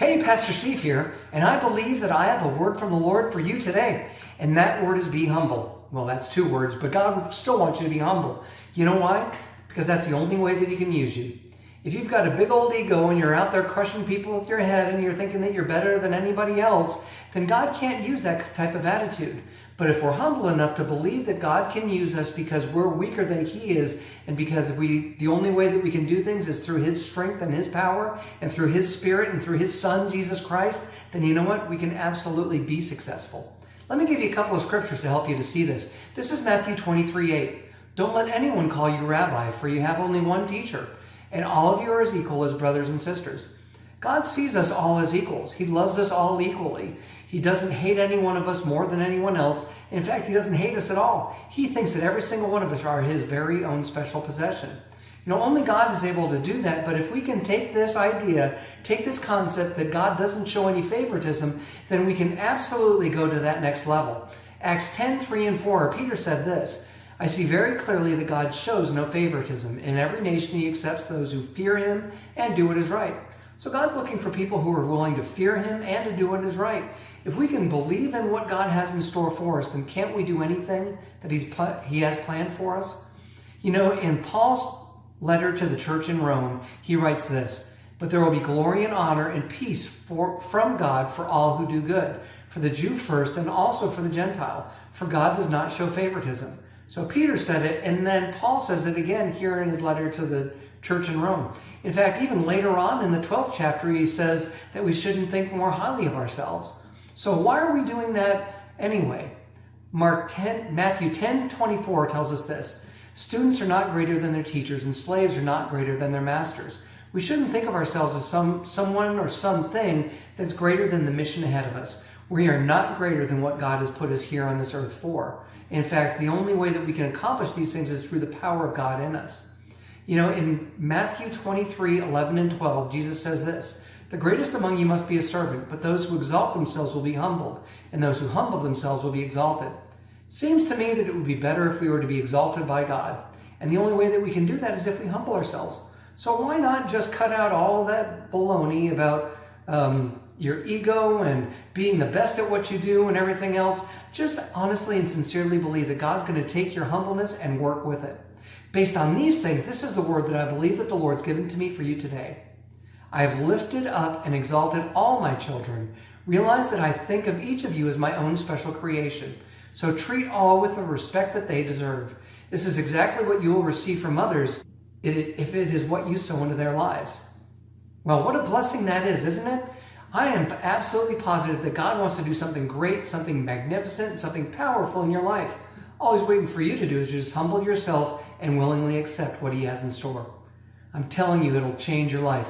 Hey, Pastor Steve here, and I believe that I have a word from the Lord for you today. And that word is be humble. Well, that's two words, but God still wants you to be humble. You know why? Because that's the only way that He can use you. If you've got a big old ego and you're out there crushing people with your head and you're thinking that you're better than anybody else, then God can't use that type of attitude. But if we're humble enough to believe that God can use us because we're weaker than He is, and because the only way that we can do things is through His strength and His power, and through His Spirit and through His Son, Jesus Christ, then you know what? We can absolutely be successful. Let me give you a couple of scriptures to help you to see this. This is Matthew 23:8. Don't let anyone call you rabbi, for you have only one teacher, and all of you are as equal as brothers and sisters. God sees us all as equals. He loves us all equally. He doesn't hate any one of us more than anyone else. In fact, He doesn't hate us at all. He thinks that every single one of us are His very own special possession. You know, only God is able to do that, but if we can take this idea, take this concept that God doesn't show any favoritism, then we can absolutely go to that next level. Acts 10:3 and 4, Peter said this, I see very clearly that God shows no favoritism. In every nation He accepts those who fear Him and do what is right. So God's looking for people who are willing to fear Him and to do what is right. If we can believe in what God has in store for us, then can't we do anything that He has planned for us? You know, in Paul's letter to the church in Rome, he writes this, but there will be glory and honor and peace from God for all who do good, for the Jew first and also for the Gentile, for God does not show favoritism. So Peter said it, and then Paul says it again here in his letter to the church in Rome. In fact, even later on in the 12th chapter, he says that we shouldn't think more highly of ourselves. So why are we doing that anyway? Matthew 10:24 tells us this, students are not greater than their teachers, and slaves are not greater than their masters. We shouldn't think of ourselves as someone or something that's greater than the mission ahead of us. We are not greater than what God has put us here on this earth for. In fact, the only way that we can accomplish these things is through the power of God in us. You know, in Matthew 23:11 and 12, Jesus says this, the greatest among you must be a servant, but those who exalt themselves will be humbled, and those who humble themselves will be exalted. It seems to me that it would be better if we were to be exalted by God. And the only way that we can do that is if we humble ourselves. So why not just cut out all that baloney about your ego and being the best at what you do and everything else? Just honestly and sincerely believe that God's going to take your humbleness and work with it. Based on these things, this is the word that I believe that the Lord's given to me for you today. I have lifted up and exalted all my children. Realize that I think of each of you as my own special creation. So treat all with the respect that they deserve. This is exactly what you will receive from others if it is what you sow into their lives. Well, what a blessing that is, isn't it? I am absolutely positive that God wants to do something great, something magnificent, something powerful in your life. All He's waiting for you to do is just humble yourself and willingly accept what He has in store. I'm telling you, it'll change your life.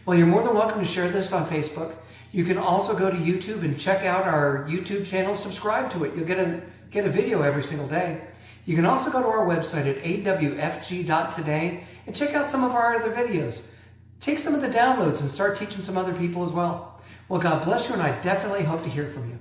Well, you're more than welcome to share this on Facebook. You can also go to YouTube and check out our YouTube channel, subscribe to it. You'll get a video every single day. You can also go to our website at awfg.today and check out some of our other videos. Take some of the downloads and start teaching some other people as well. Well, God bless you, and I definitely hope to hear from you.